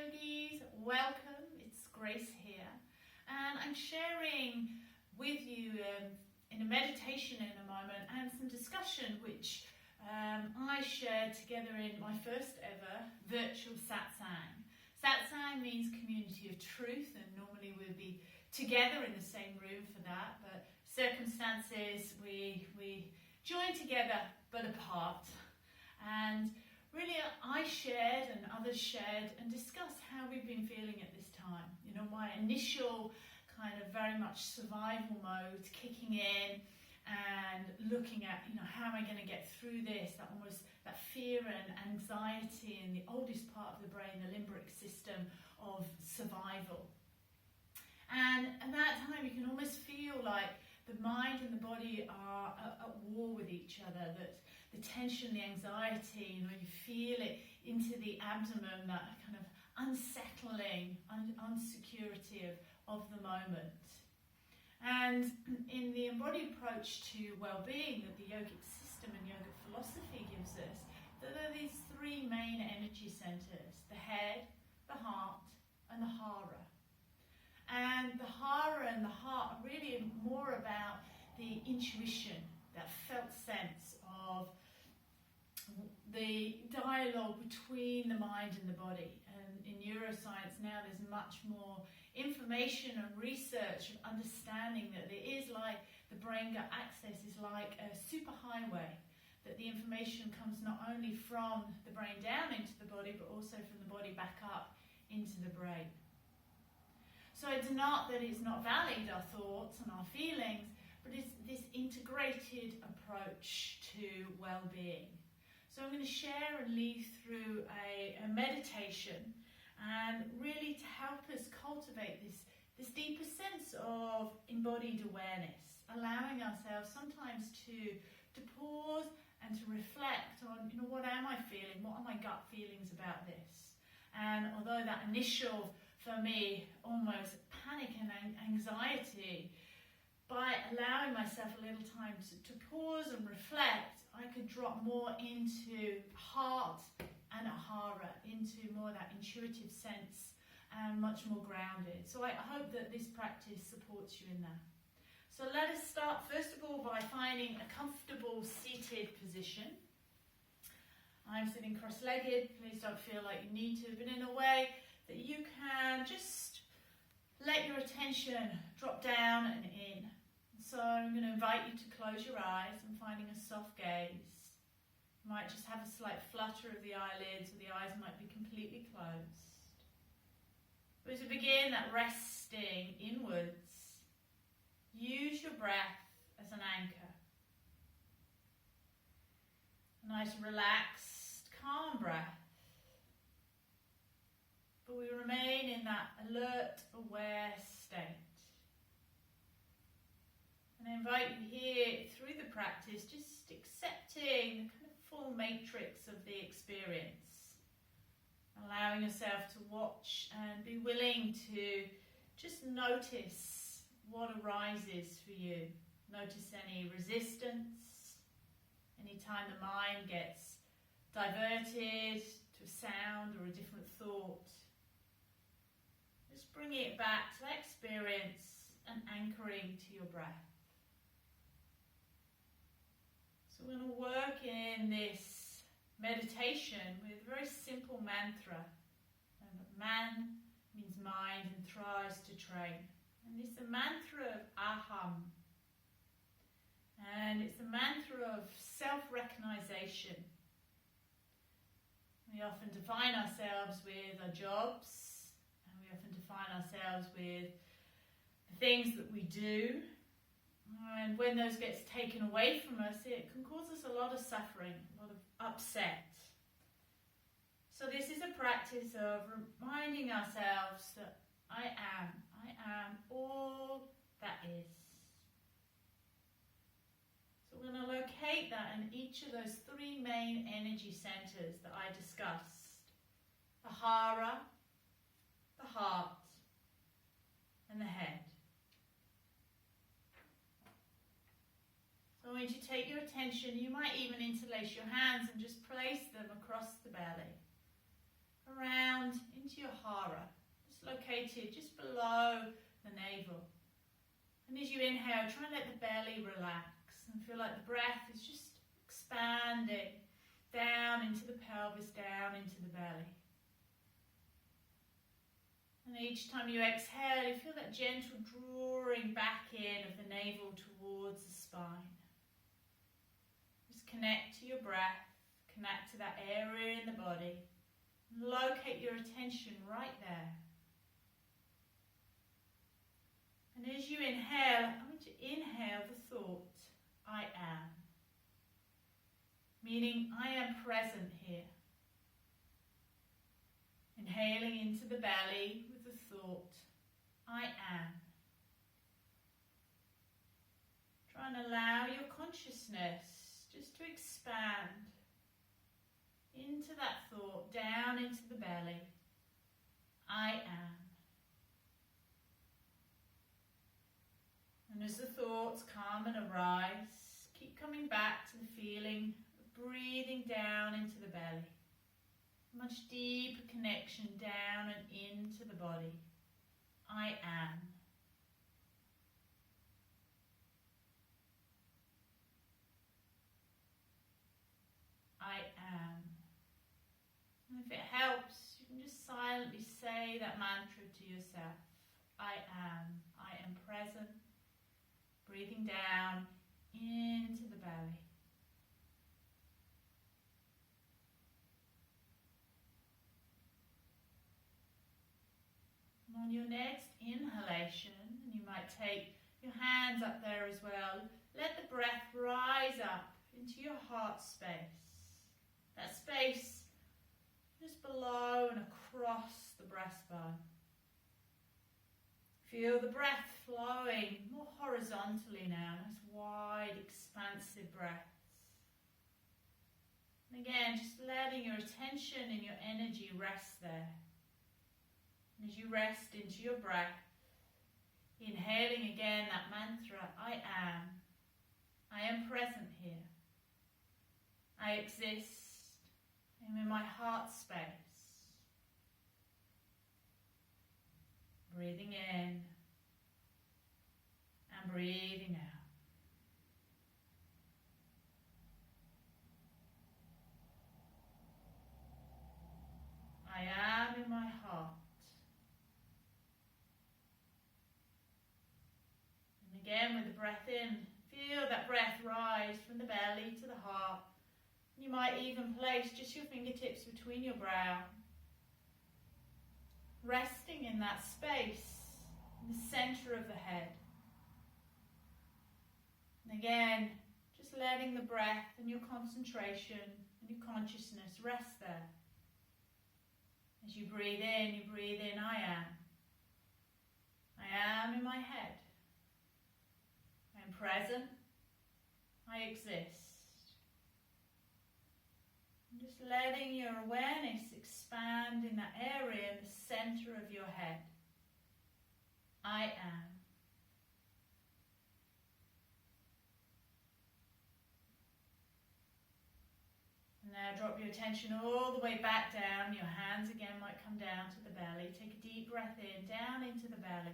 yogis, welcome. It's Grace here, and I'm sharing with you in a meditation in a moment and some discussion which I shared together in my first ever virtual satsang. Satsang means community of truth, and normally we'll be together in the same room for that, but circumstances we join together but apart. And really, I shared and others shared and discussed how we've been feeling at this time. You know, my initial kind of very much survival mode kicking in and looking at, you know, how am I going to get through this? That fear and anxiety in the oldest part of the brain, the limbic system of survival. And at that time, you can almost feel like the mind and the body are at war with each other, that the tension, the anxiety, you know, you feel it into the abdomen, that kind of unsettling, unsecurity of the moment. And in the embodied approach to well-being that the yogic system and yogic philosophy gives us, there are these three main energy centers: the head, the heart, and the Hara. And the Hara and the heart are really more about the intuition, that felt sense of the dialogue between the mind and the body. And in neuroscience now there's much more information and research and understanding that it is like the brain-gut axis is like a superhighway, that the information comes not only from the brain down into the body but also from the body back up into the brain. So it's not that it's not valid, our thoughts and our feelings, but it's this integrated approach to well-being. So I'm going to share and lead through a meditation, and really to help us cultivate this deeper sense of embodied awareness, allowing ourselves sometimes to pause and to reflect on, you know, what am I feeling? What are my gut feelings about this? And although that initial, for me, almost panic and anxiety, by allowing myself a little time to pause and reflect, I could drop more into heart and a Hara, into more that intuitive sense and much more grounded. So I hope that this practice supports you in that. So let us start first of all by finding a comfortable seated position. I'm sitting cross-legged. Please don't feel like you need to, but in a way that you can just let your attention drop down and in. So I'm going to invite you to close your eyes and finding a soft gaze. You might just have a slight flutter of the eyelids, or the eyes might be completely closed. But as we begin that resting inwards, use your breath as an anchor. A nice relaxed, calm breath. But we remain in that alert, aware state. And I invite you here through the practice, just accepting the kind of full matrix of the experience. Allowing yourself to watch and be willing to just notice what arises for you. Notice any resistance, any time the mind gets diverted to a sound or a different thought. Just bringing it back to that experience and anchoring to your breath. So we're going to work in this meditation with a very simple mantra. Man means mind and Tra is to train. And it's a mantra of aham. And it's a mantra of self-recognition. We often define ourselves with our jobs, and we often define ourselves with the things that we do. And when those gets taken away from us, it can cause us a lot of suffering, a lot of upset. So this is a practice of reminding ourselves that I am all that is. So we're going to locate that in each of those three main energy centers that I discussed. The Hara, the heart, and the head. So I want you to take your attention, you might even interlace your hands and just place them across the belly. around into your Hara. It's located just below the navel. And as you inhale, try and let the belly relax and feel like the breath is just expanding down into the pelvis, down into the belly. And each time you exhale, you feel that gentle drawing back in of the navel towards the spine. Just connect to your breath, connect to that area in the body, and locate your attention right there. And as you inhale, I want you to inhale the thought, I am. Meaning, I am present here. Inhaling into the belly with the thought, I am. Try and allow your consciousness just to expand into that thought, down into the belly, I am. And as the thoughts come and arise, keep coming back to the feeling of breathing down into the belly. Much deeper connection down and into the body. I am. I am. And if it helps, you can just silently say that mantra to yourself. I am. I am present. Breathing down into the belly. On your next inhalation, and you might take your hands up there as well, let the breath rise up into your heart space. That space just below and across the breastbone. Feel the breath flowing more horizontally now, nice wide, expansive breaths. And again, just letting your attention and your energy rest there. As you rest into your breath, inhaling again that mantra, I am present here. I exist. I'm in my heart space. Breathing in and breathing out. I am in my heart. Again, with the breath in, feel that breath rise from the belly to the heart. You might even place just your fingertips between your brow, resting in that space in the center of the head. And again, just letting the breath and your concentration and your consciousness rest there. As you breathe in, I am. I am in my head. Present, I exist. And just letting your awareness expand in that area in the center of your head. I am. And now drop your attention all the way back down. Your hands again might come down to the belly. Take a deep breath in, down into the belly.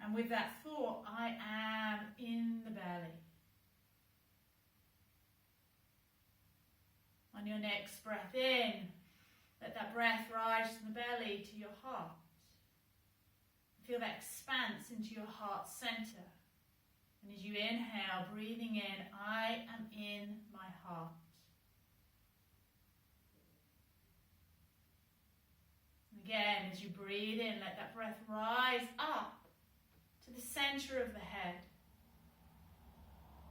And with that thought, I am in the belly. On your next breath in, let that breath rise from the belly to your heart. Feel that expanse into your heart center. And as you inhale, breathing in, I am in my heart. And again, as you breathe in, let that breath rise up to the center of the head.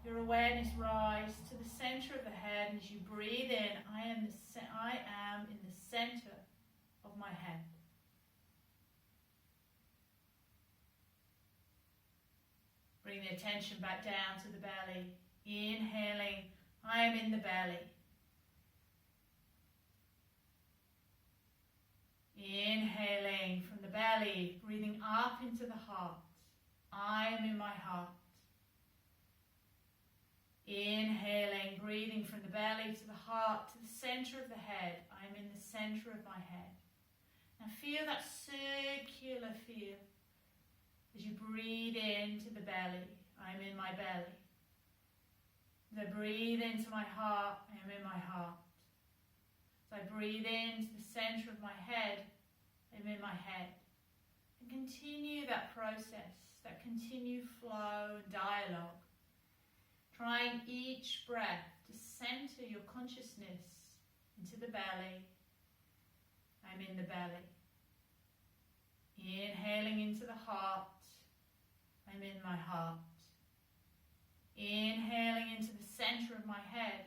Your awareness rise to the center of the head, and as you breathe in, I am in the center of my head. Bring the attention back down to the belly. Inhaling, I am in the belly. Inhaling from the belly, breathing up into the heart. I am in my heart. Inhaling, breathing from the belly belly to the heart, to the center of the head. I'm in the center of my head. Now feel that circular feel as you breathe into the belly. I'm in my belly. As I breathe into my heart, I am in my heart. As I breathe into the center of my head, I'm in my head. And continue that process, that continued flow and dialogue. Trying each breath to center your consciousness into the belly. I'm in the belly. Inhaling into the heart. I'm in my heart. Inhaling into the center of my head.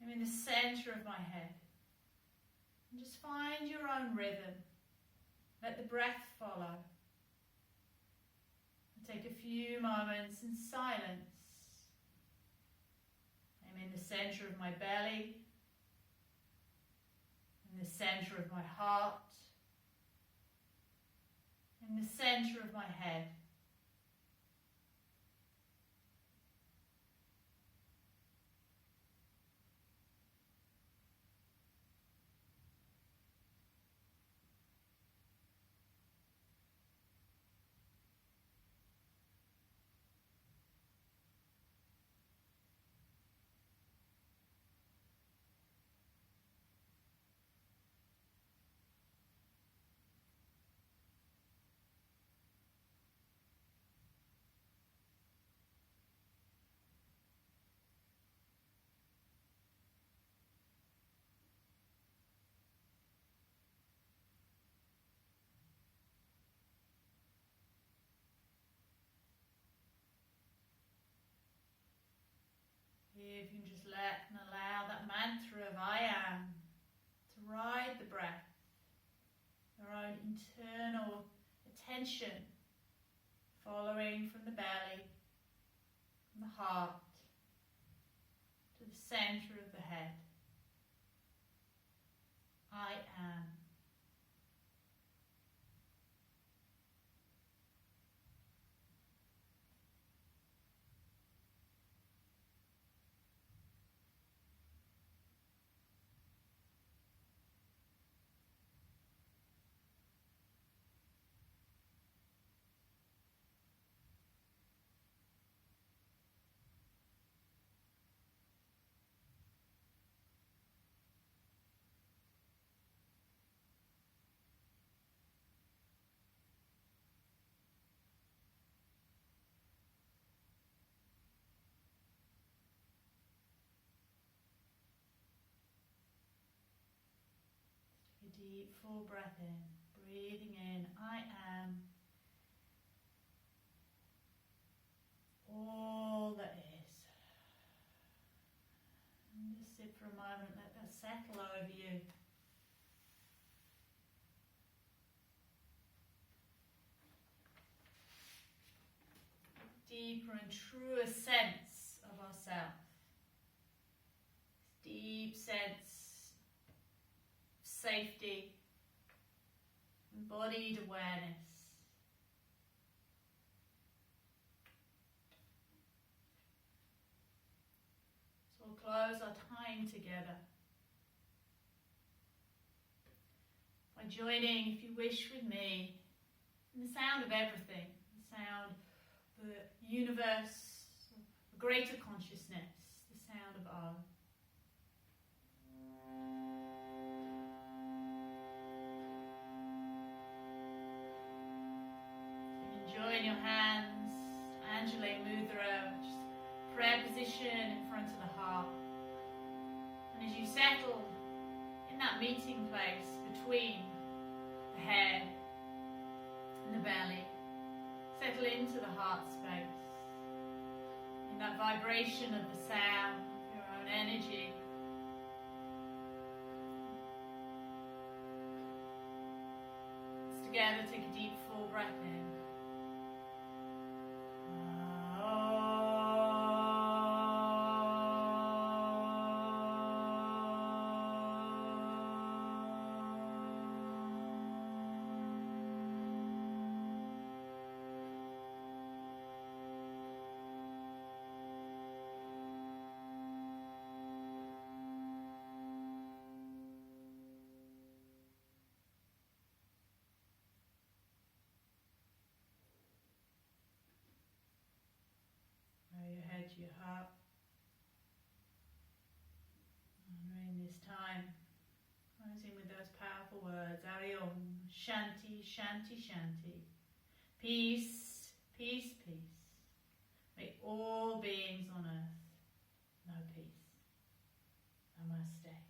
I'm in the center of my head. And just find your own rhythm. Let the breath follow. Take a few moments in silence. I'm in the center of my belly, in the center of my heart, in the center of my head. If you can just let and allow that mantra of I am to ride the breath, your own internal attention following from the belly, from the heart to the center of the head. I am. Deep full breath in, breathing in, I am all that is. And just sit for a moment, let that settle over you. Deeper and truer sense of ourselves. Deep sense safety, embodied awareness. So we'll close our time together by joining, if you wish, with me in the sound of everything, the sound of the universe, the greater consciousness, the sound of Om. Join your hands, Anjali Mudra, just prayer position in front of the heart. And as you settle in that meeting place between the head and the belly, settle into the heart space, in that vibration of the sound, your own energy. Let's together take a deep full breath in. your heart. Honoring this time, closing with those powerful words, Ari Om, Shanti, Shanti, Shanti. Peace, peace, peace. May all beings on earth know peace. Namaste.